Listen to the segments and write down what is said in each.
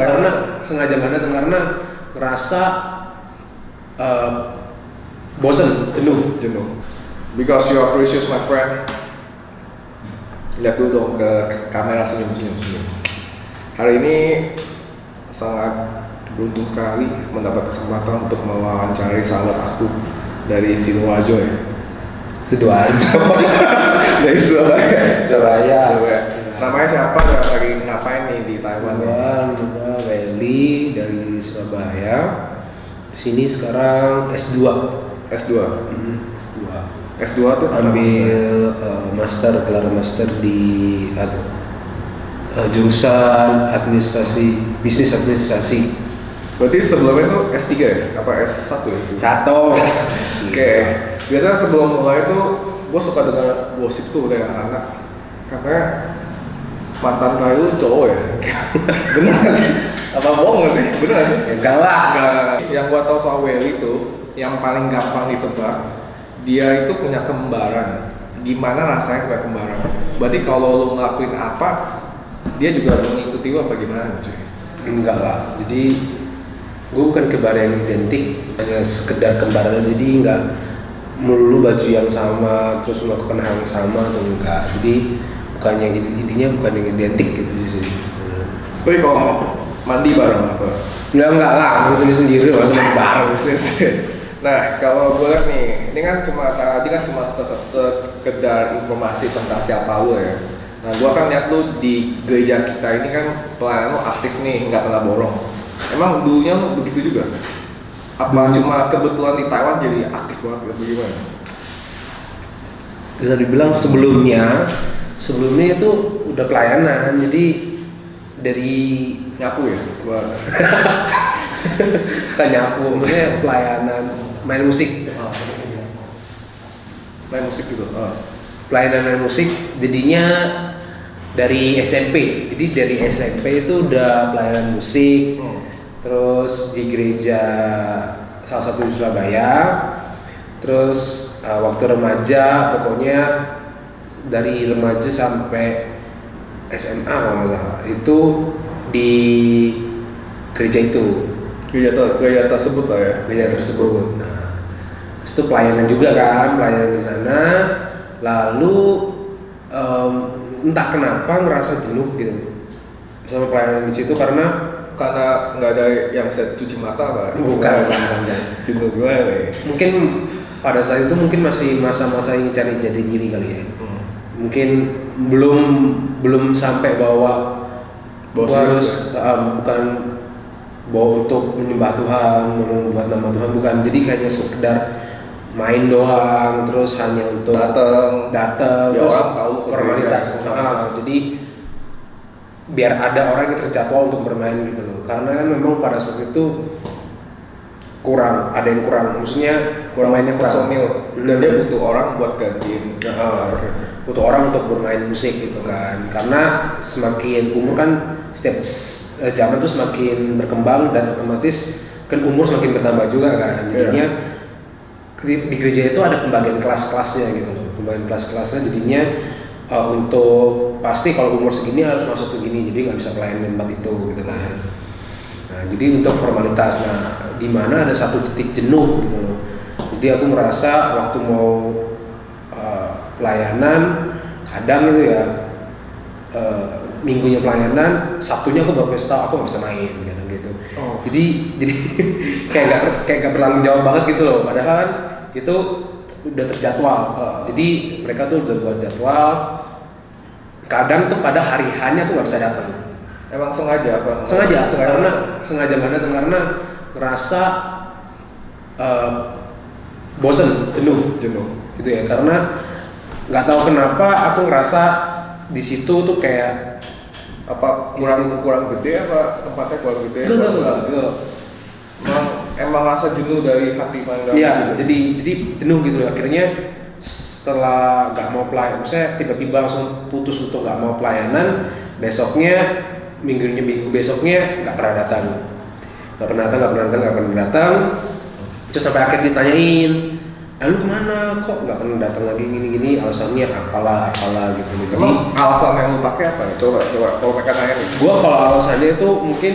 Karena sengaja nggak datang karena ngerasa bosen, jenuh. Because you are precious, my friend. Lihat dulu dong ke kamera, senyum. Hari ini sangat beruntung sekali mendapat kesempatan untuk mewawancarai sahabat aku dari Sidoarjo ya. Dari Surabaya. Namanya siapa? Lagi ngapain nih di Taiwan? Nama Welly dari Surabaya. Sini sekarang S2. S2 tuh Ambil gelar master di jurusan bisnis administrasi. Berarti sebelumnya tuh S3 ya? Apa S1 ya? Satu. Oke. Biasanya sebelum mulai tuh gue suka dengar gosip tuh dari anak-anak. Katanya mantan kayu cowok ya? Bener gak sih? Apa bohong gak sih? Bener gak sih? Enggak lah. Yang gue tau soal Welly tuh, yang paling gampang ditebak, dia itu punya kembaran. Gimana rasanya punya kembaran? Berarti kalau lu ngelakuin apa, dia juga mengikuti lu apa gimana cuy? Enggak lah. Jadi gue bukan kembaran yang identik, hanya sekedar kembaran. Jadi enggak melulu baju yang sama terus melakukan hal yang sama atau enggak. Jadi intinya bukan yang identik gitu sih. Tapi kalau mandi bareng apa? Enggak lah, aku sendiri langsung mandi bareng. Nah, kalau gue lihat nih, ini kan cuma sekedar informasi tentang siapa lu ya. Nah, gue kan lihat lu di gereja kita ini kan pelayanan lu aktif nih, nggak pernah borong. Emang dulunya lu begitu juga? Apa cuma kebetulan di Taiwan jadi aktif banget gitu gimana? Bisa dibilang sebelumnya itu udah pelayanan, jadi dari nyapu ya? Bukan nyapu, maksudnya pelayanan main musik. Main musik gitu. Pelayanan main musik jadinya dari SMP. Jadi dari SMP itu udah pelayanan musik. Terus di gereja salah satu di Surabaya. Terus waktu remaja pokoknya dari remaja sampai SMA kalau nggak salah itu di gereja itu. Gereja tersebut lah ya. Gereja tersebut. Nah, itu pelayanan juga kan, pelayanan di sana. Lalu entah kenapa ngerasa jenuh gitu sama pelayanan di situ karena nggak ada yang bisa cuci mata pak? Bukan. Jenuh gue nih. Mungkin pada saat itu mungkin masih masa-masa ingin cari jati diri kali ya. Mungkin belum sampai bawa harus bukan bawa untuk menyembah Tuhan, membuat nama Tuhan, bukan. Jadi hanya sekedar main doang, terus hanya untuk datang ya, terus orang tahu formalitas. Jadi biar ada orang yang terjadwal untuk bermain gitu loh. Karena kan memang pada saat itu ada yang kurang, maksudnya kurang mainnya personil. Dan dia butuh orang buat gantiin. Butuh orang untuk bermain musik gitu kan. Karena semakin umur kan setiap zaman tuh semakin berkembang dan otomatis kan umur semakin bertambah juga kan. Jadinya di gereja itu ada pembagian kelas-kelasnya gitu. Pembagian kelas-kelasnya jadinya untuk pasti kalau umur segini harus masuk ke gini, jadi nggak bisa pelayanan tempat itu gitu kan. Nah, jadi untuk formalitas, di mana ada satu titik jenuh gitu loh. Jadi aku merasa waktu mau pelayanan kadang itu ya minggunya pelayanan, Sabtunya aku baru tahu aku nggak bisa main gitu. Jadi kayak nggak bertanggung jawab banget gitu loh. Padahal itu udah terjadwal. Jadi mereka tuh udah buat jadwal. Kadang tuh pada hari hanya aku nggak bisa datang. Emang sengaja apa? Sengaja nggak datang karena ngerasa bosen, jenuh gitu ya. Karena nggak tahu kenapa aku ngerasa di situ tuh kayak apa kurang gede apa tempatnya kurang gede? Enggak. Emang rasa jenuh dari hati pandang. Iya, jadi jenuh gitu. Akhirnya setelah nggak mau pelayanan, saya tiba-tiba langsung putus untuk nggak mau pelayanan. Minggu besoknya nggak pernah datang. Terus sampai akhirnya ditanyain, lu kemana? Kok nggak pernah datang lagi gini? Alasannya apalah gitu. Emang alasan yang lu pakai apa? Coba kalau mereka nanya nih. Gua kalau alasannya itu mungkin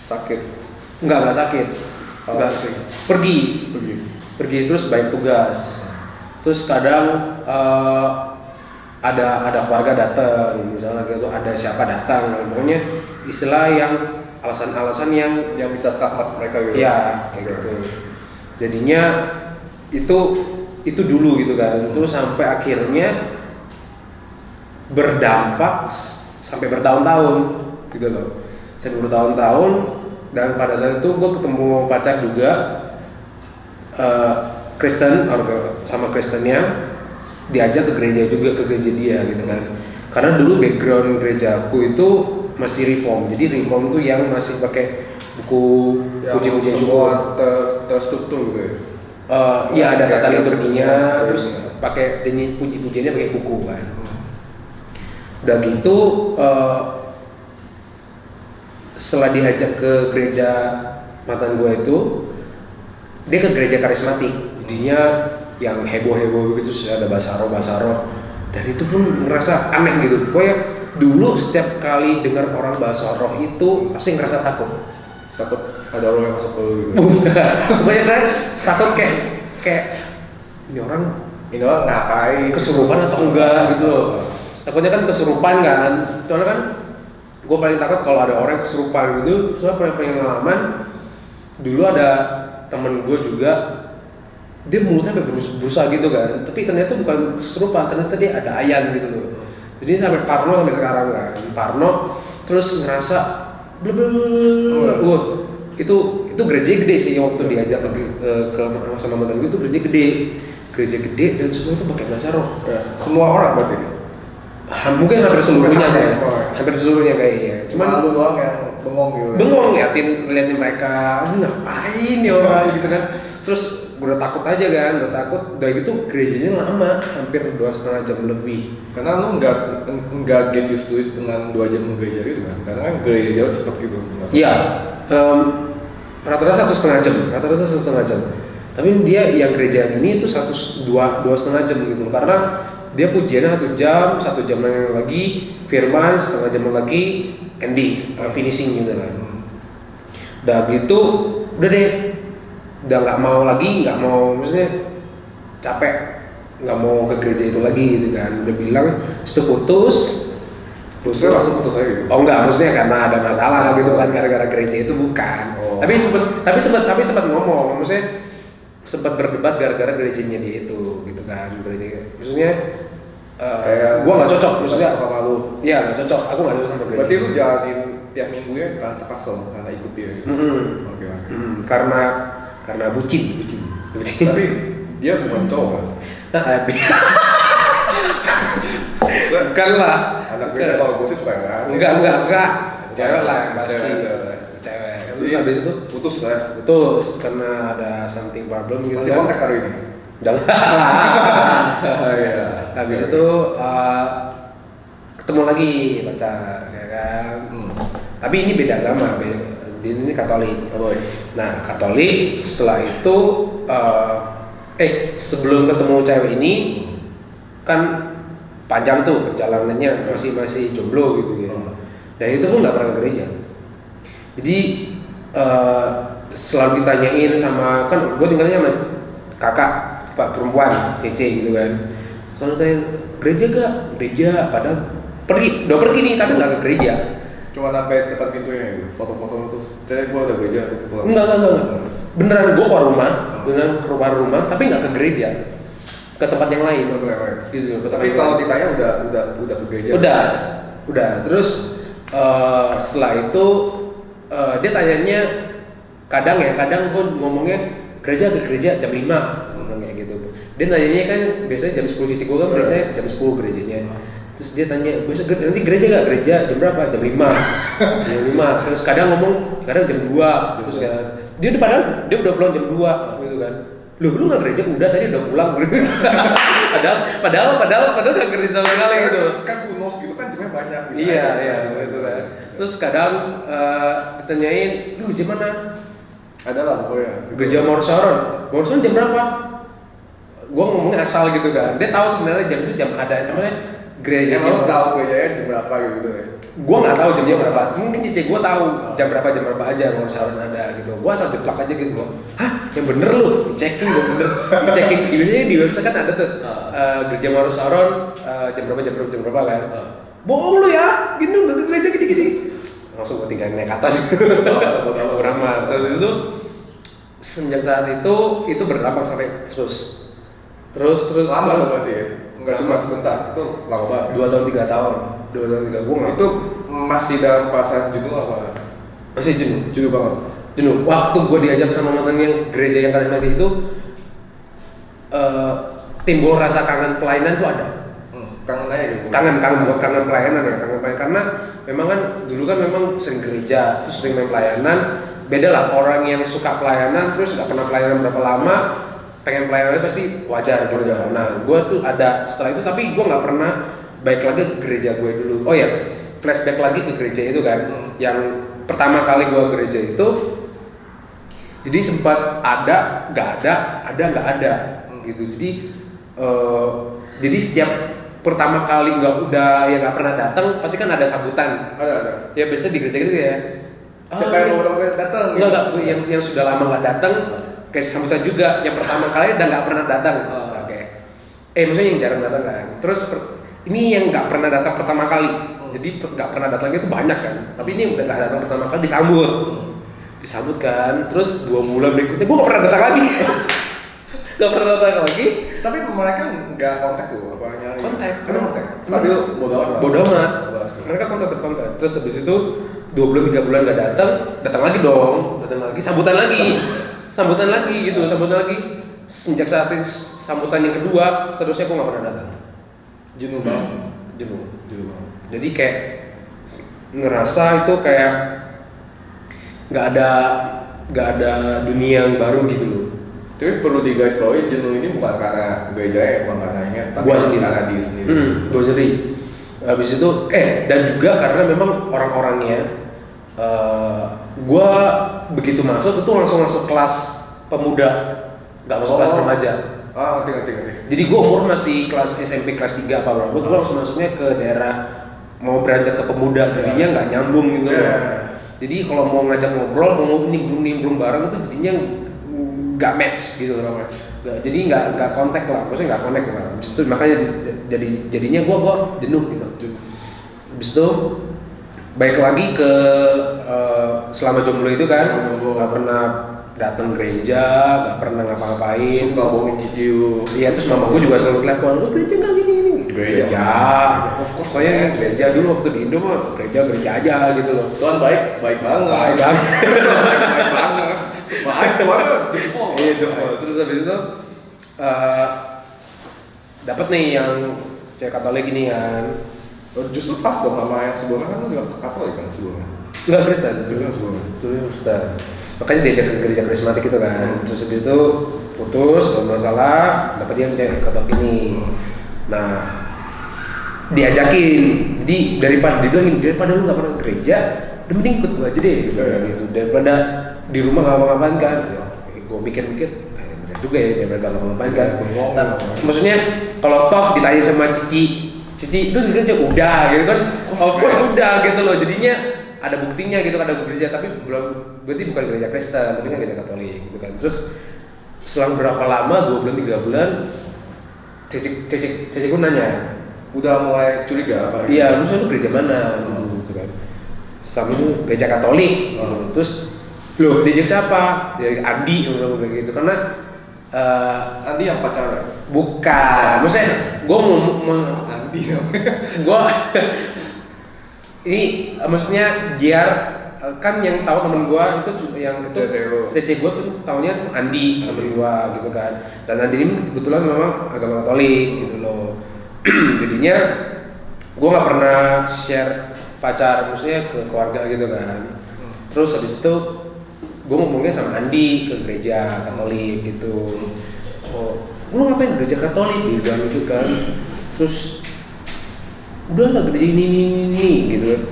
Sakit. Nggak sakit. Oh, Nggak sih. pergi terus banyak tugas. Terus kadang ada keluarga datang, misalnya gitu, ada siapa datang, pokoknya istilah yang alasan-alasan yang bisa selamat mereka gitu. Iya, kayak gitu. Jadinya itu dulu gitu kan. Terus sampai akhirnya berdampak sampai bertahun-tahun gitu loh. Sampai bertahun-tahun, dan pada saat itu gue ketemu pacar juga Kristen, sama Kristennya, diajak ke gereja juga, ke gereja dia gitu kan. Karena dulu background gerejaku itu masih reform, jadi reform tuh yang masih pakai buku puji-pujian syukur, terstruktur gitu ya. Iya, ada tata Kayak liturginya, ya, terus pakai puji-pujiannya pakai buku kan. Udah gitu, setelah diajak ke gereja mantan gue itu, dia ke gereja karismatik, jadinya yang heboh-heboh gitu, ada basaro, dan itu pun ngerasa aneh gitu. Pokoknya dulu setiap kali dengar orang bahasa roh itu pasti ngerasa takut ada orang yang masuk ke lu gitu. Pokoknya kan takut kayak ini orang ngapain, kesurupan atau enggak gitu loh. Takutnya kan kesurupan kan, soalnya kan gue paling takut kalau ada orang kesurupan gitu. Soalnya pengalaman dulu ada temen gue juga, dia mulutnya sampai berusaha gitu kan, tapi ternyata bukan kesurupan, ternyata dia ada ayan gitu loh. Jadi sampai parno sampai sekarang kan, parno terus ngerasa itu gereja gede sih waktu diajak ke sama mantan gue, itu gereja gede dan semua itu pakai bahasa roh. Semua orang berarti. Mungkin hampir seluruhnya kayaknya. Cuman lu doang yang bengong gitu. Bengong ngeliatin mereka, ngapain ya orang gitu kan. Terus gue udah takut aja kan, udah gitu gerejanya lama, hampir 2,5 jam lebih. Karena lu nggak get used to it dengan 2 jam gereja gitu kan, karena kan gereja cepet gitu. Iya, rata-rata 1,5 jam. Tapi dia yang gereja ini itu 2,5 jam gitu, karena dia pujiannya 1 jam lagi firman, setengah jam lagi ending, finishing gitu kan. Udah gitu, udah deh, udah nggak mau maksudnya capek, nggak mau ke gereja itu lagi gitu kan. Udah bilang putusnya langsung putus aja gitu. Oh enggak, maksudnya karena ada masalah gitu kan, gara-gara gereja itu bukan. Tapi sempat ngomong, maksudnya sempat berdebat gara-gara gerejanya dia itu gitu kan. Gereja maksudnya kayak gua nggak cocok, maksudnya sama lu. Iya, nggak cocok, aku nggak cocok sama gereja. Berarti lu jalanin tiap minggu ya karena terpaksa, karena ikut dia gitu. Oke. Karena bucin. Tapi dia bukan cowok kan? Bukan lah. Anak gue kalau gosip suka kan? Enggak. Cewek lah yang pasti. Cewek. Terus habis itu putus karena ada something problem gitu. Masih kontak hari ini? Jangan lah. Iya. Habis itu ketemu lagi pacar, ya kan. Tapi ini beda agama, ini Katolik. Nah, Katolik setelah itu sebelum ketemu cewek ini kan panjang tuh perjalanannya, masih jomblo gitu ya. Dan itu pun nggak pernah ke gereja. Jadi selalu ditanyain sama, kan gue tinggalnya sama kakak pak perempuan Cece gitu kan. Selalu tanya gereja gak? Gereja, padahal udah pergi nih tapi nggak ke gereja. Cuma sampai depan pintunya gitu, foto-foto terus cewek gue ada gereja gitu. Enggak. Beneran gue keluar rumah tapi nggak ke gereja, ke tempat yang lain. Gitu. Tapi kalau ditanya udah ke gereja. Udah. Terus setelah itu dia tanyanya kadang gue ngomongnya gereja jam 5 kayak gitu. Dia nanyanya kan biasanya jam 10 titik, gue kan biasanya jam 10 gerejanya. Terus dia tanya, besok nanti gereja gak? Gereja jam berapa? Jam 5. Jam 5. Terus kadang kadang jam 2 gitu kan. Dia udah pulang jam 2 gitu kan. Lu gak gereja? Udah, tadi udah pulang. padahal gak gereja sama sekali gitu. Kan kunos gitu kan jamnya banyak gitu. Iya gitu kan. Terus kadang ditanyain, lu gereja mana? Ada lah pokoknya. Gereja Mawar Saron jam berapa? Gua ngomongnya asal gitu kan. Dia tahu sebenarnya jam itu jam ada namanya gereja. Emang lo tahu gerejanya jam berapa gitu ya? Gue nggak tahu jamnya berapa, mungkin cici gue tahu jam berapa aja mau saran ada gitu. Gue asal jeplak aja gitu loh. Hah, yang bener lu, checking gue bener, checking. Biasanya di website kan ada tuh gereja Maru Saron jam berapa kan. Bohong lu ya, gini nggak ke gereja gini. Langsung gue tinggalin naik atas. Berapa? Terus itu sejak saat itu berdampak sampai terus. Lama tuh berarti ya? Enggak cuma sebentar, itu lama banget. 2 tahun 3 tahun. 2 tahun 3 gue Itu masih dalam perasaan jenuh apa? masih jenuh. Jenuh banget. Jenuh. Waktu gue diajak sama mantan yang gereja yang karismatik itu timbul rasa kangen pelayanan tuh ada. Kangen aja gitu. Kangen buat kangen pelayanan ya, kangen pelayanan karena memang kan dulu kan memang sering gereja, terus sering main pelayanan. Beda lah orang yang suka pelayanan terus nggak pernah pelayanan berapa lama, pengen pelayanannya pasti wajar gitu. Nah, gue tuh ada setelah itu tapi gue nggak pernah balik lagi ke gereja gue dulu. Oh ya, flashback lagi ke gereja itu kan, yang pertama kali gue gereja itu, jadi sempat ada, nggak ada, gitu. Jadi setiap pertama kali nggak pernah datang, pasti kan ada sambutan. Ada. Ya biasanya di gereja gitu ya. Siapa yang pertama kali datang? Enggak, yang sudah lama nggak datang, kayak sambutan juga. Yang pertama kali dan nggak pernah datang. Oke. Maksudnya yang jarang datang kan. Terus ini yang nggak pernah datang pertama kali. Jadi nggak pernah datangnya itu banyak kan. Tapi ini udah nggak datang pertama kali disambut kan. Terus 2 bulan berikutnya gue nggak pernah datang lagi. Nggak pernah datang lagi. Tapi mereka nggak kontak tuh, apa nyari? Kontak. Tapi bodo amat. Mereka kontak. Terus habis itu 2 bulan 3 bulan nggak datang lagi dong. Sambutan lagi gitu. Sejak saat itu sambutan yang kedua, seterusnya gue nggak pernah datang. Jenuh banget. Jenuh banget. Jadi kayak ngerasa itu kayak nggak ada dunia yang baru gitu loh. Tapi perlu digarisbawahi, jenuh ini bukan karena gereja, bukan karena ini, tapi Gua sendiri. karena diri sendiri. Gue sendiri. Habis itu dan juga karena memang orang-orangnya gue begitu masuk itu langsung masuk kelas pemuda, nggak masuk kelas remaja. Ngerti. Jadi gue umur masih kelas SMP kelas 3 apa berapa, gue langsung masuknya ke daerah mau beranjak ke pemuda, jadinya nggak nyambung gitu loh. Jadi kalau mau ngajak ngobrol, mau nimbrung bareng itu jadinya nggak match gitu loh. Jadi nggak kontak lah, maksudnya nggak connect lah. Habis itu makanya jadinya gue jenuh gitu. Habis itu baik lagi ke selama jomblo itu kan, nggak pernah datang gereja, nggak pernah ngapa-ngapain. Suka bohongin ciciu. Iya, terus mama gue juga selalu telepon, lu gereja nggak gini. Gereja. Of course saya gereja dulu waktu di Indo mah gereja aja gitu loh. Tuhan baik banget. Baik banget. Baik banget. Jempol. Iya jempol. Terus habis itu dapat nih yang cewek Katolik ini kan. Justru pas dong sama yang sebelumnya kan lu juga Katolik kan sebelumnya. Enggak Kristen. Kristen sebelumnya. Dulu Kristen. Makanya diajak ke gereja karismatik itu kan. Terus habis itu putus, ada masalah, dapat yang cewek Katolik ini. Nah, diajakin. Jadi daripada lu nggak pernah gereja, mending ikut gua aja deh. Gitu. Daripada di rumah nggak ngapa-ngapain kan. Gue mikir-mikir, bener juga ya daripada nggak ngapa-ngapain kan. Nah, maksudnya kalau toh ditanya sama Cici, lu di gereja udah gitu kan. Of course udah gitu loh. Jadinya ada buktinya gitu kan, ada gereja tapi belum, berarti bukan gereja Kristen tapi kan gereja Katolik gitu kan. Terus selang berapa lama, 2 bulan 3 bulan Cici gue nanya, udah mulai curiga apa? Iya, maksudnya lu gereja mana gitu kan. Selama itu gereja Katolik gitu. Terus loh, diajak siapa? Dari Andi gitu karena Andi yang pacaran? Bukan, maksudnya gue mau Andi gue ini maksudnya biar kan yang tahu temen gue itu yang itu TC gue tuh tahunya tuh Andi temen gue gitu kan. Dan Andi ini kebetulan memang agama Katolik gitu loh. Jadinya gue nggak pernah share pacar maksudnya ke keluarga gitu kan. Terus habis itu gue ngomongnya sama Andi ke gereja Katolik gitu. Oh, lu ngapain gereja Katolik? Dia bilang gitu kan. Terus udah lah gereja ini gitu kan.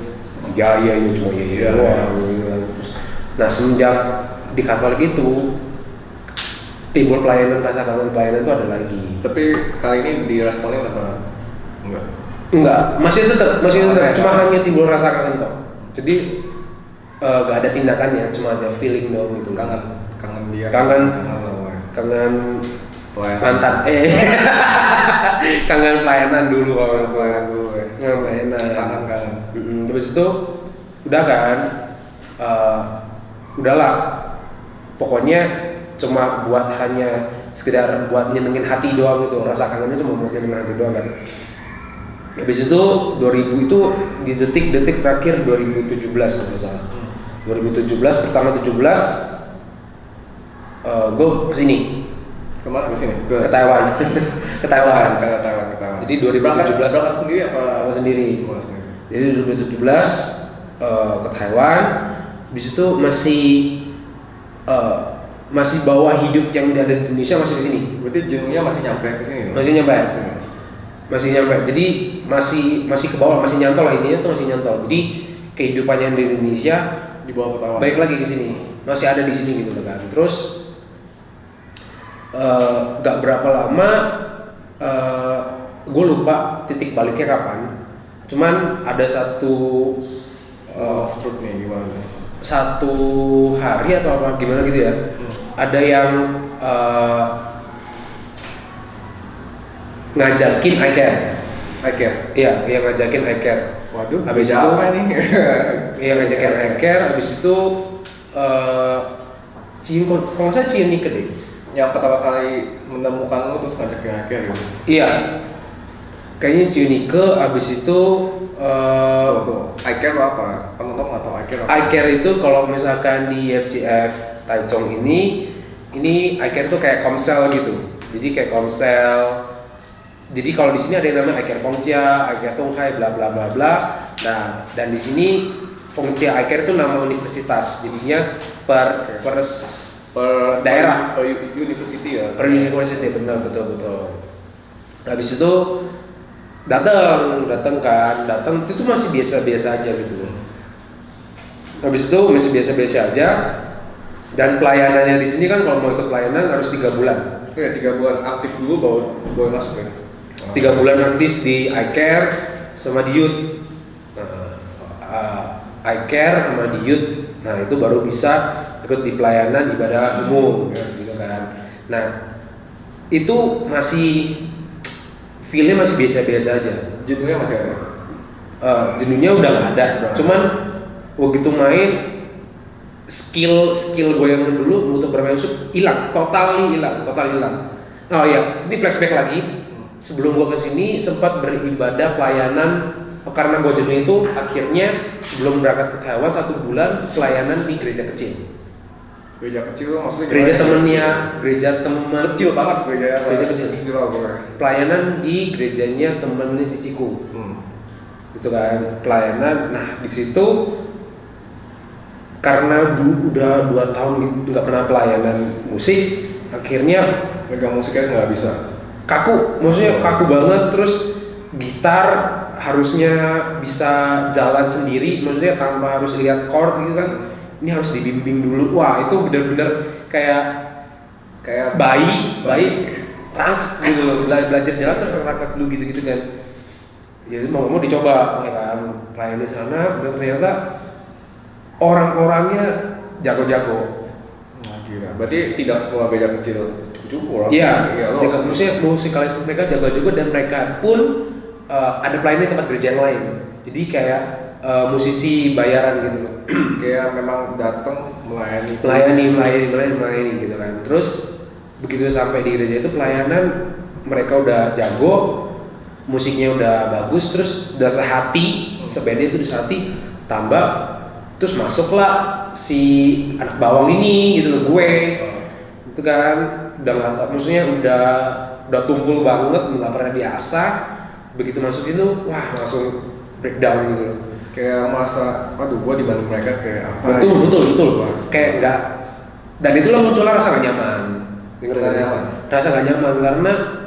Ya cuma ya. Nah semenjak di Katolik itu timbul pelayanan, rasa kangen pelayanan itu ada lagi. Tapi kali ini diresponin apa enggak? Enggak, masih tetap, ya. cuma hanya timbul rasa kangen kok. Jadi nggak ada tindakannya, cuma ada feeling doang gitu. Kangen dia. Kangen pelayanan. mantan. Kangen pelayanan dulu kalau pelayanan dulu. Kangen pelayanan. Kangen. Terus itu udah kan, udahlah. Pokoknya cuma buat hanya sekedar buat nyenengin hati doang gitu. Rasa kangennya cuma buat nyenengin hati doang kan. Habis itu 2000 itu di detik-detik terakhir 2017 kalau nggak salah. 2017 pertama 17 gue kesini. Kemana kesini? Ke Taiwan. Ke Taiwan. Jadi 2017 berangkat sendiri apa? Sendiri. Jadi 2017 ke Taiwan. Habis itu masih bawa hidup yang ada di Indonesia masih di sini. Berarti jenuhnya masih nyampe ke sini. Masih nyampe. Jadi masih ke bawah, masih nyantol lah, intinya tuh masih nyantol. Jadi kehidupannya di Indonesia dibawa ke Taiwan. Balik lagi ke sini. Masih ada di sini gitu kan. Terus gak berapa lama gue lupa titik baliknya kapan. Cuman ada satu truth nih gimana? Satu hari atau apa gimana gitu ya. Ada yang ngajakin iCare. Iya, yang ngajakin iCare. Waduh, habis itu apa nih? Yang ngajakin iCare, habis itu kalau nggak salah Ciunika deh. Yang pertama kali menemukan lo terus ngajakin iCare gitu? Iya, kayaknya Ciunika, habis itu iCare apa? Penonton nggak tahu iCare apa? iCare itu kalau misalkan di FGF Taichung ini iCare tuh kayak komsel gitu. Jadi kayak komsel. Jadi kalau di sini ada yang namanya iCare Fengcia, iCare Tonghai, bla bla bla bla. Nah, dan di sini Fengcia iCare itu nama universitas. Jadinya per daerah, per university ya. Per university, benar, betul. Habis itu datang itu masih biasa-biasa aja gitu. Habis itu masih biasa-biasa aja. Dan pelayanannya di sini kan kalau mau ikut pelayanan harus 3 bulan. Iya, 3 bulan aktif dulu baru masuk ya. 3 bulan aktif di iCare sama di Youth. iCare sama di Youth. Nah, itu baru bisa ikut di pelayanan ibadah umum gitu kan. Nah, itu masih feel-nya masih biasa-biasa aja. Jenuhnya masih ada. Jenuhnya udah nggak ada. Cuman begitu main skill gue yang dulu untuk bermain musik hilang, total hilang. Oh iya, ini flashback lagi. Sebelum gue kesini sempat beribadah pelayanan karena gue jenuh itu, akhirnya sebelum berangkat ke Taiwan 1 bulan pelayanan di gereja kecil. Gereja kecil maksudnya? Gereja teman kecil banget gereja kecil. Pelayanan di gerejanya temennya si Ciku. Itu kan pelayanan. Nah di situ karena udah 2 tahun nggak pernah pelayanan musik, akhirnya megang musiknya nggak bisa. Maksudnya kaku banget. Terus gitar harusnya bisa jalan sendiri, maksudnya tanpa harus lihat chord gitu kan. Ini harus dibimbing dulu. Wah itu bener-bener kayak bayi rangkak gitu loh. Belajar jalan tuh rangkak dulu gitu kan. Ya mau dicoba ya kan, pelayan di sana. Dan ternyata orang-orangnya jago-jago. Gila. Berarti tidak semua gereja kecil cukup-cukup. Iya. Maksudnya musikalis mereka jago-jago, dan mereka pun ada pelayanan di tempat gereja yang lain. Jadi kayak musisi bayaran gitu loh. Kayak memang datang melayani gitu kan. Terus begitu sampai di gereja itu pelayanan mereka udah jago, musiknya udah bagus, terus udah sehati, sebeda itu sehati, tambah terus masuklah si anak bawang ini gitu loh, gue itu kan udah nggak tahu, maksudnya udah tumpul banget, nggak pernah biasa. Begitu masuk itu, wah langsung breakdown gitu loh. Kayak merasa, aduh gua dibanding mereka kayak apa? Betul. Kayak enggak. Dan itulah munculnya rasa gak nyaman. Rasa gak nyaman karena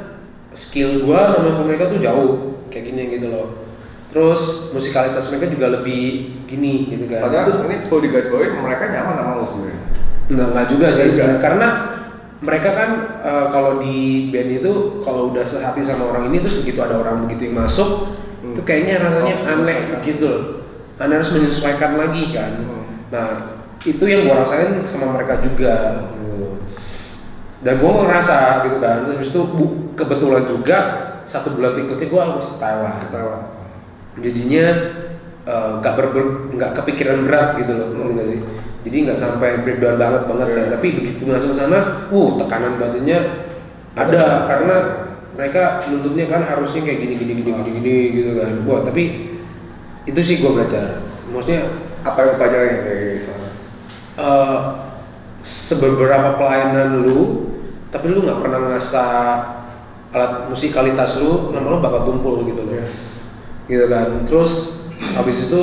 skill gua sama mereka tuh jauh kayak gini gitu loh. Terus musikalitas mereka juga lebih gini gitu kan. Padahal ini perlu digarisbawahi, mereka nyaman sama lo sebenarnya. Enggak juga sih sebenarnya. Karena mereka kan kalau di band itu kalau udah sehati sama orang ini, terus begitu ada orang begitu yang masuk, itu kayaknya rasanya Harus aneh menyesuaikan. gitu loh. Aneh, harus menyesuaikan lagi kan. Nah itu yang gua rasain sama mereka juga gitu. Dan gua ngerasa gitu kan, terus itu kebetulan juga 1 bulan berikutnya gua harus ke Taiwan. Jadinya nggak kepikiran berat gitu loh, ngerti nggak sih? Jadi nggak sampai breakdown banget kan, tapi begitu masuk sana, tekanan batinnya ada karena mereka nuntutnya kan harusnya kayak gini gitu kan. Wah tapi itu sih gue belajar, maksudnya Apa yang pelajarin dari sana? seberapa pelayanan lu, tapi lu nggak pernah ngasah alat musikalitas lu, lama-lama bakal tumpul gitu loh. Gitu kan. Terus habis itu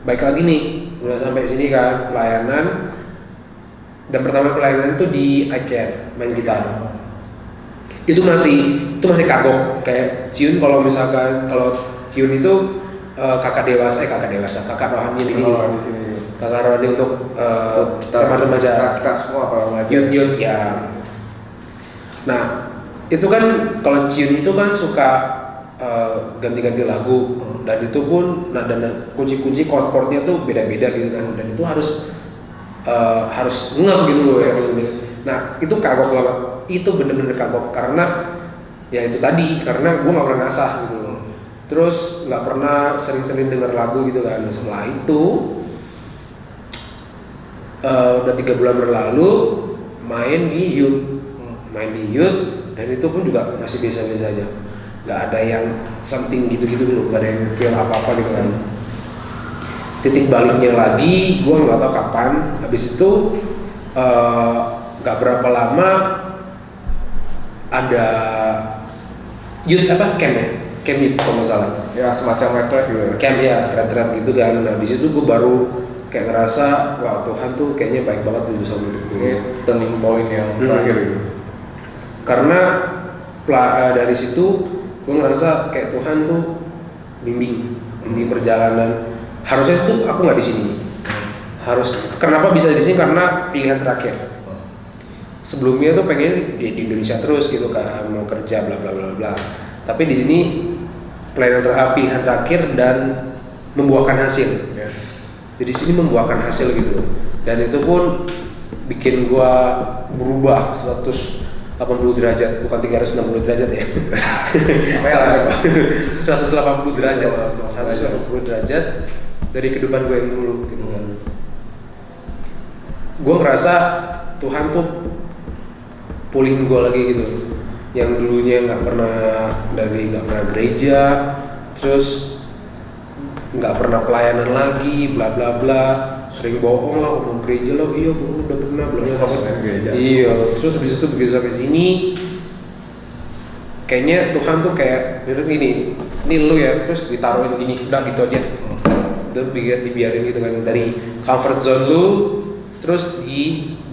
baik lagi nih, udah sampai sini kan pelayanan, dan pertama pelayanan itu di iCare main gitar. Itu masih kagok kayak Ciun. Kalau misalkan Ciun itu kakak kakak rohani di sini. Di sini. Kakak rohani untuk remaja. Kita semua para remaja. Yun ya. Nah itu kan kalau Ciun itu kan suka ganti-ganti lagu, dan itu pun nada kunci-kunci chord-chordnya tuh beda-beda gitu kan, dan itu harus ngeh gitu loh ya. Nah itu kagok banget, itu bener-bener kagok karena ya itu tadi, karena gue nggak pernah ngasah gitu loh, terus nggak pernah sering-sering denger lagu gitu kan. Nah, setelah itu udah 3 bulan berlalu main di youth, dan itu pun juga masih biasa-biasa aja, nggak ada yang something gitu-gitu dulu, nggak ada yang feel apa-apa gitu kan. Titik baliknya lagi gue nggak tahu kapan. Habis itu nggak berapa lama ada youth camp youth kalau nggak salah Ya semacam retret gitu. camp ya, retret gitu kan. Nah di situ gue baru kayak ngerasa wah Tuhan tuh kayaknya baik banget gitu sama hidup gue. Ini turning point yang terakhir gitu. Karena dari situ gue ngerasa kayak Tuhan tuh bimbing perjalanan. Harusnya tuh aku nggak di sini. Kenapa bisa di sini? Karena pilihan terakhir. Sebelumnya tuh pengen di Indonesia terus gitu kan, mau kerja bla bla bla bla. Tapi di sini pilihan terakhir dan membuahkan hasil. Jadi sini membuahkan hasil gitu. Dan itu pun bikin gua berubah 180 derajat, bukan 360 derajat ya. 180 derajat. 180 derajat dari kehidupan gue yang dulu gitu kan. Gue ngerasa Tuhan tuh pulihin gue lagi gitu. Yang dulunya nggak pernah gereja, terus nggak pernah pelayanan lagi, bla bla bla, sering bohong lah, ngomong gereja lah, iya gue udah pernah bla bla bla. Iya, terus habis itu begitu sampai sini, kayaknya Tuhan tuh kayak gini, ini lu ya, terus ditaruhin gini, udah gitu aja, udah dibiarin gitu kan, dari comfort zone lu, terus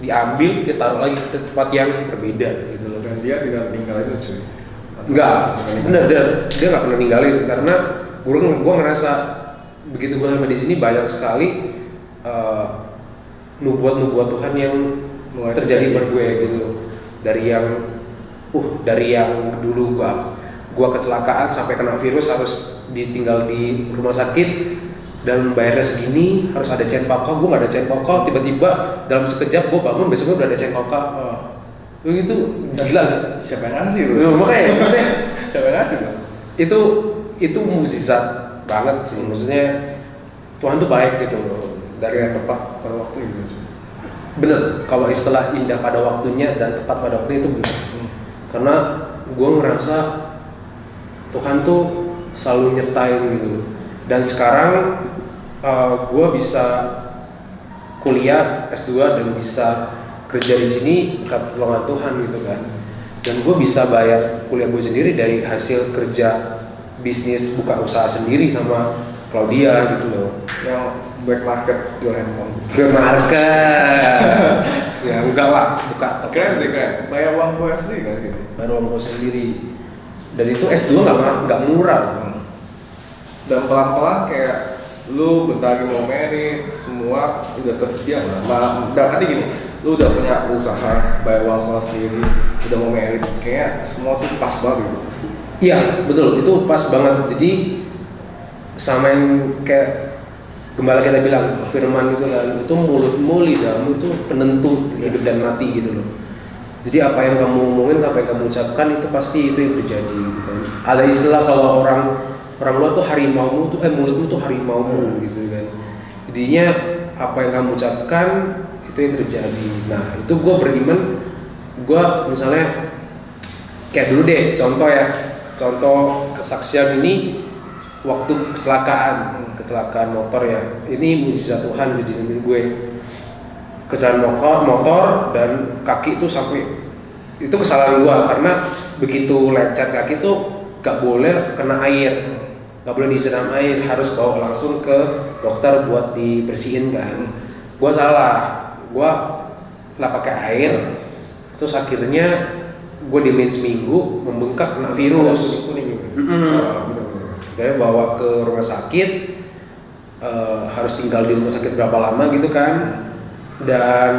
diambil, ditaruh lagi ke tempat yang berbeda gitu loh. Dan dia tidak tinggal itu cuy. Enggak, bener dia nggak pernah ninggalin, karena gue ngerasa begitu gue sampai di sini banyak sekali nubuat Tuhan yang terjadi buat gue gitu loh. Dari yang dulu gua kecelakaan sampai kena virus, harus ditinggal di rumah sakit dan bayarnya segini, harus ada chain pokok, gue nggak ada chain pokok, tiba-tiba dalam sekejap gue bangun, besoknya udah ada chain pokok. Itu gila. Siapa yang ngasih itu? Makanya Siapa yang ngasih tuh? itu mukjizat banget sih, maksudnya Tuhan tuh baik gitu loh, Dari yang tepat pada waktu itu. Bener, kalau istilah indah pada waktunya dan tepat pada waktunya itu bener. Karena gue ngerasa Tuhan tuh selalu nyertain gitu. Dan sekarang gue bisa kuliah S2 dan bisa kerja di sini berkat pertolongan Tuhan gitu kan. Dan gue bisa bayar kuliah gue sendiri dari hasil kerja bisnis buka usaha sendiri sama Claudia gitu loh. Yang black market jual handphone. Black market. Ya enggak lah, buka toko. Keren sih keren. Bayar uang kuliah sendiri kan sih? Bayar uang gue sendiri. Dan itu S2 nggak murah. Dan pelan-pelan kayak lu bentar lagi mau merit, semua udah tersedia lah. Dan nanti gini, lu udah punya usaha, bayar uang sekolah sendiri, udah mau merit, kayak semua tuh pas banget gitu. Iya betul, itu pas banget. Jadi sama yang kayak gembala kita bilang firman gitu kan, itu mulutmu lidahmu itu penentu hidup dan mati gitu loh. Jadi apa yang kamu ngomongin, apa yang kamu ucapkan itu pasti itu yang terjadi gitu kan. Ada istilah kalau orang luar tuh harimaumu tuh mulutmu tuh harimaumu gitu kan. Jadinya apa yang kamu ucapkan itu yang terjadi. Nah itu gue beriman, gue misalnya kayak dulu deh contoh kesaksian ini waktu kecelakaan motor ya, ini mujizat Tuhan jadi diri gue. Kecelakaan motor dan kaki itu sampai itu kesalahan gue karena begitu lecet kaki tuh gak boleh kena air, gak boleh disiram air, harus bawa langsung ke dokter buat dibersihin kan. Gue salah, gue lah pakai air, terus akhirnya gue diemin seminggu membengkak kena virus. Akhirnya bawa ke rumah sakit, harus tinggal di rumah sakit berapa lama gitu kan, dan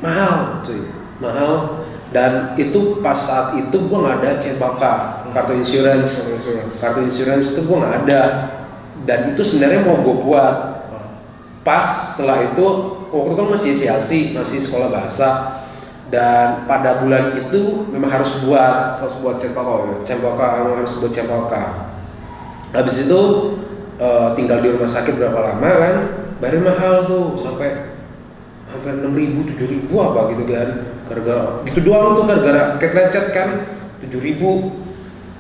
mahal dan itu pas saat itu gue nggak ada CPK, kartu insurance itu gue nggak ada, dan itu sebenarnya mau gue buat pas setelah itu. Waktu itu kan masih CLC, masih sekolah bahasa, dan pada bulan itu memang harus buat CPK, memang harus buat CPK. Habis itu tinggal di rumah sakit berapa lama kan, bayar mahal tuh sampai hampir 6.000, 7.000 apa gitu kan, gara-gara gitu doang tuh, gara-gara lecet kan 7.000.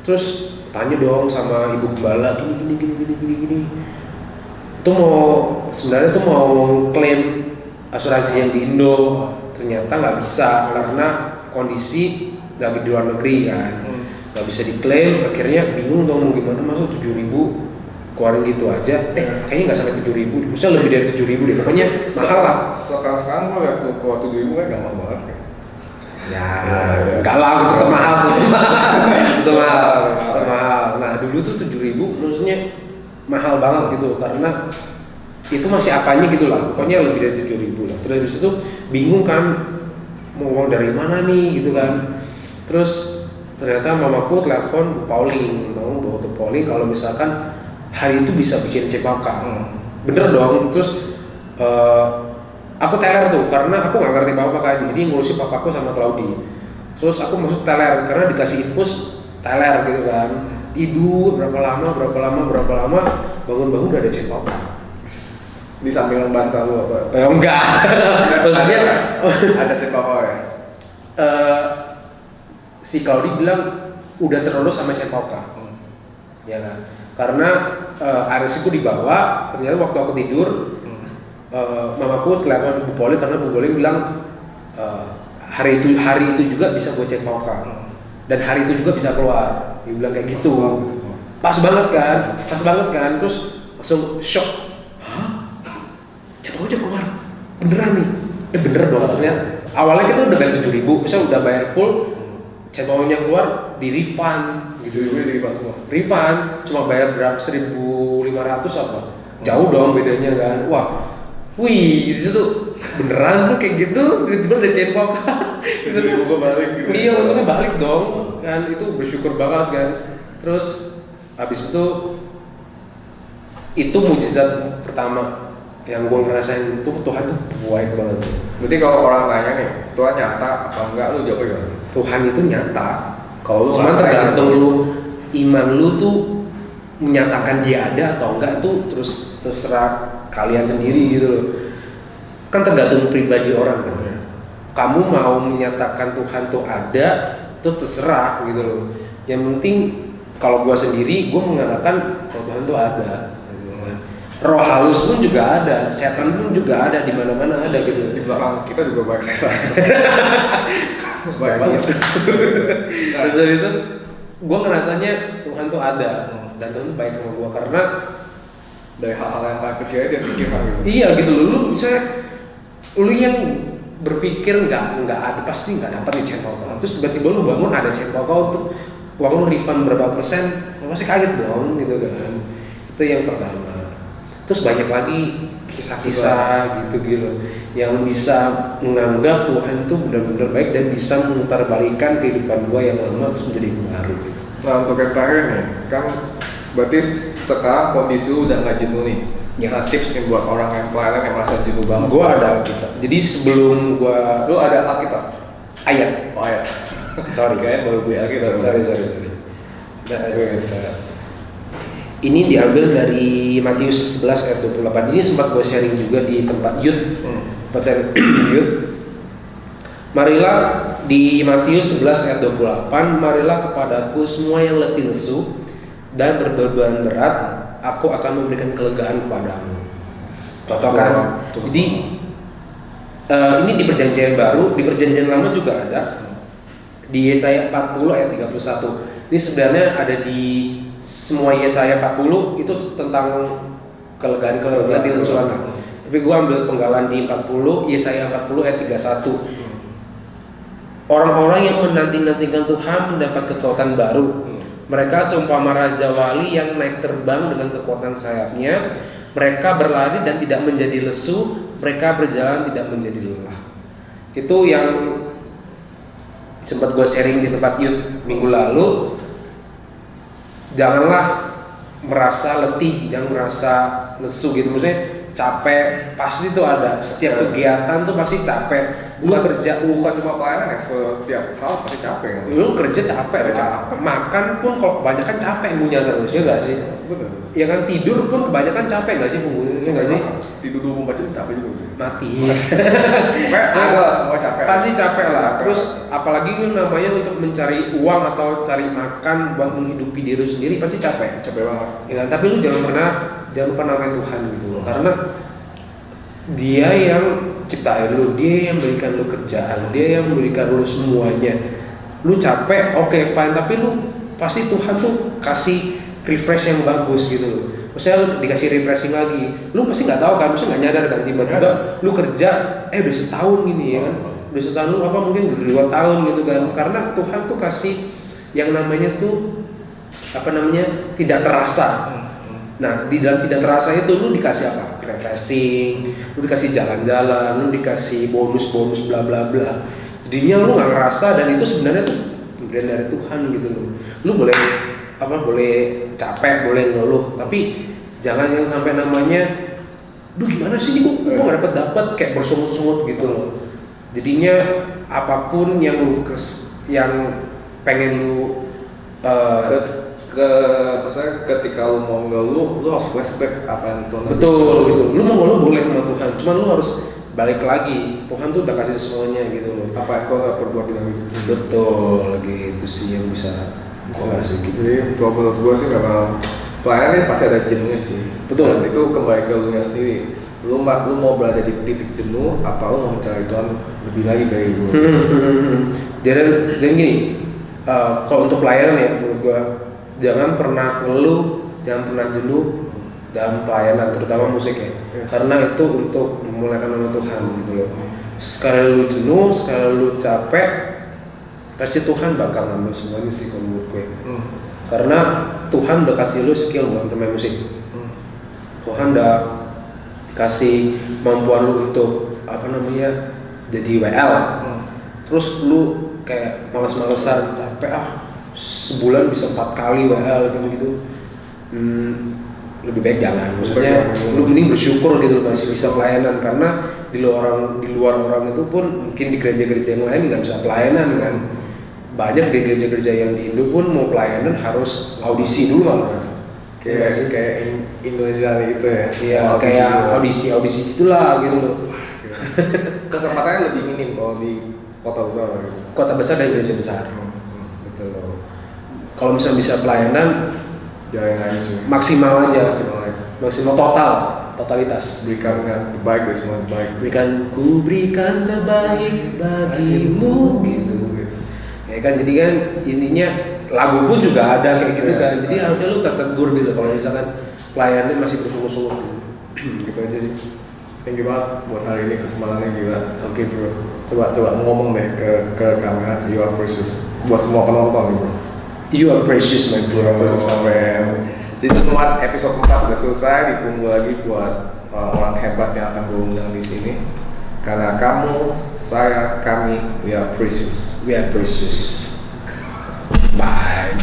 Terus tanya dong sama ibu gembala, gini. Itu sebenarnya tuh mau klaim asuransi yang di Indo, ternyata nggak bisa karena kondisi lagi di luar negeri kan, nggak bisa diklaim. Akhirnya bingung dong mau gimana, masuk 7.000 keluarin gitu aja, kayaknya nggak sampai 7.000, maksudnya lebih dari 7.000 deh, pokoknya mahal lah. Sekarang gue liat lu keluar 7.000 kan gak mahal banget kan? Ya, enggak lah, itu tetap mahal tuh. Itu mahal. Nah dulu tuh 7.000 maksudnya mahal banget gitu, karena itu masih apanya gitu lah, pokoknya lebih dari 7.000 lah. Terus habis itu bingung kan, mau uang dari mana nih gitu kan. Terus ternyata mamaku telepon Bu Pauling, Bu Pauling kalau misalkan hari itu bisa bikin CPK. Bener dong. Terus aku teler tuh karena aku nggak ngerti apa-apa kan, jadi ngurusin papaku sama Claudi. Terus aku masuk teler karena dikasih infus teler gitu kan, tidur berapa lama bangun udah ada CPK. Di samping membantah lu apa? Enggak. Maksudnya ada CPK ya? Si Claudi bilang udah terlulus sama CPK. Ya kan? Karena RS-ku dibawa, ternyata waktu aku tidur mamaku telepon Bu Poli karena Bu Poli bilang hari itu juga bisa gue cek CPK dan hari itu juga bisa keluar. Dia bilang kayak gitu. Pas banget kan, terus langsung shock. Hah? CPK udah keluar? Beneran nih? Bener dong, ternyata awalnya kita udah bayar 7.000, misalnya udah bayar full, CPK-nya keluar di refund gitu. Di refund semua? Refund, cuma bayar berapa, 1.500 apa? Jauh dong bedanya kan. Wah, wih, di situ beneran tuh kayak gitu, tiba-tiba udah CPK. Itu gue balik gitu. Iya, untungnya balik dong. Kan itu bersyukur banget kan. Terus habis itu mujizat pertama yang gue ngerasain itu Tuhan tuh baik banget. Berarti kalau orang nanya nih, Tuhan nyata apa enggak, lu jawab gimana? Tuhan itu nyata. Kalau cuma tergantung lu, iman lu tuh menyatakan dia ada atau enggak, itu terus terserah kalian sendiri gitu loh. Kan tergantung pribadi orang kan. Kamu mau menyatakan Tuhan tuh ada, itu terserah gitu loh. Yang penting kalau gua sendiri, gua mengatakan kalau Tuhan tuh ada. Roh halus pun juga ada, setan pun juga ada, di mana-mana ada gitu. Di belakang kita juga banyak setan. Baik banget. Terus dari itu, gue ngerasanya Tuhan tuh ada dan Tuhan tuh baik sama gue karena dari hal-hal yang paling kecil dia pikirkan gitu. Iya gitu loh, lu misalnya lu yang berpikir nggak ada, pasti nggak dapat nih CPK. Terus tiba-tiba lu bangun ada CPK untuk uang lu refund berapa persen, lu pasti kaget dong gitu kan. Itu yang pertama. Terus banyak lagi kisah-kisah gitu yang bisa menganggap Tuhan itu benar-benar baik dan bisa memutarbalikan kehidupan gua yang lama terus menjadi baru gitu. Nah untuk yang terakhir nih, kan berarti sekarang kondisi lu udah nggak jenuh nih. Ya. Nah, tips nih buat orang yang pelayanan yang merasa jenuh banget. Gua ada Alkitab. Jadi sebelum gua Lu ada Alkitab? ayat. Oh ayat. Sorry. Kayaknya baru beli Alkitab. Sorry. Ada ayat. Ini diambil dari Matius 11 ayat 28. Ini sempat gue sharing juga di tempat youth. Tempat sharing youth. Marilah di Matius 11 ayat 28, marilah kepadaku semua yang letih lesu dan berbeban berat, aku akan memberikan kelegaan kepadamu. Contoh kan? Jadi ini di perjanjian baru, di perjanjian lama juga ada. Di Yesaya 40 ayat 31. Ini sebenarnya ada di semua Yesaya 40 itu tentang kelegaan letih lesuan. Tapi gue ambil penggalan di 40 Yesaya 40 ayat 31. Orang-orang yang menanti-nantikan Tuhan mendapat kekuatan baru. Mereka seumpama raja wali yang naik terbang dengan kekuatan sayapnya. Mereka berlari dan tidak menjadi lesu. Mereka berjalan tidak menjadi lelah. Itu yang sempat gue sharing di tempat youth minggu lalu. Janganlah merasa letih, jangan merasa lesu gitu. Maksudnya capek, pasti itu ada. Setiap kegiatan tuh pasti capek. Gua kerja, bukan cuma pelayanan ya, setiap hal pasti capek kan? Lu kerja capek, makan pun kalau kebanyakan capek punya terus, ya nggak sih? Betul. Ya kan tidur pun kebanyakan capek nggak sih punggungnya, ya nggak sih? Tidur 24 jam capek juga sih. Mati. Pokoknya ada lah, semua capek. Pasti capek lah. Terus apalagi lu namanya untuk mencari uang atau cari makan buat menghidupi diri lu sendiri pasti capek. Capek banget. Ya, tapi lu jangan lupa namain Tuhan gitu loh. Karena Dia yang ciptain lu, Dia yang berikan lu kerjaan, Dia yang memberikan lu semuanya. Lu capek, oke, fine, tapi lu pasti Tuhan tuh kasih refresh yang bagus gitu loh. Maksudnya lu dikasih refreshing lagi, lu pasti nggak tahu kan, maksudnya nggak nyadar kan tiba-tiba lu kerja, udah setahun gini ya kan, udah setahun lu apa mungkin udah 2 tahun gitu kan, karena Tuhan tuh kasih yang namanya tuh apa namanya tidak terasa. Nah di dalam tidak terasa itu lu dikasih apa? Refreshing, lu dikasih jalan-jalan, lu dikasih bonus-bonus bla bla bla. Jadinya lu nggak ngerasa dan itu sebenarnya tuh pemberian dari Tuhan gitu loh. Lu boleh capek, boleh ngeluh, tapi jangan yang sampai namanya, duh gimana sih ini kok nggak dapat kayak bersungut-sungut gitu loh. Jadinya apapun yang yang pengen lu maksudnya ketika lu mau ngeluh, lu harus flashback apa yang Tuhan. Betul gitu. Lu mau ngeluh boleh sama Tuhan, cuman lu harus balik lagi. Tuhan tuh udah kasih semuanya gitu loh. Apa yang Tuhan gak perbuat di dalam hidup. Betul, gitu sih yang bisa sih gitu. Jadi kalau menurut gue sih memang pelayanan ini pasti ada jenuhnya sih. Betul. Dan itu kembali ke lu sendiri. Lu mau berada di titik jenuh, apa lu mau mencari Tuhan lebih lagi dari gue. Dan gini, kalau untuk pelayanan ya menurut gue, jangan pernah ngeluh, jangan pernah jenuh dalam pelayanan, terutama musik ya. Yes. Karena itu untuk memuliakan nama Tuhan gitu loh. Sekali lu jenuh, sekali lu capek, pasti Tuhan bakal ngambil semuanya sih kalau menurut gue. Karena Tuhan udah kasih lu skill buat bermain musik. Tuhan udah kasih kemampuan lu untuk apa namanya jadi WL. Terus lu kayak males-malesan, capek sebulan bisa 4 kali WL gitu. Lebih baik jangan. Maksudnya lu mending bersyukur gitu masih bisa pelayanan, karena di luar orang itu pun mungkin di gereja-gereja yang lain nggak bisa pelayanan kan. Banyak di gereja-gereja yang di Indo pun mau pelayanan harus audisi dulu malah. Kayak Indonesia itu ya. Iya, kayak audisi itulah gitu loh. Kesempatannya lebih minim kalau di kota besar gitu. Kota besar dan gereja besar. Gitu loh. Kalau misalnya bisa pelayanan, jalanin aja sih. Maksimal totalitas. Berikan yang terbaik dari semua yang terbaik. Berikan terbaik bagimu gitu. Ya kan, jadi kan intinya lagu pun juga ada kayak gitu kan. Jadi harusnya lu tertegur gitu kalau misalkan pelayanannya masih bersungguh-sungguh gitu aja sih. Thank you banget buat hari ini, kesempatannya gila. Oke bro. Coba ngomong deh ke kamera, you are precious. Buat semua penonton nih bro. You are precious my bro. You are precious my friend. Season 1 episode 4 udah selesai, ditunggu lagi buat orang hebat yang akan berundang di sini. Karena kamu, saya, kami, we are precious. We are precious. Bye.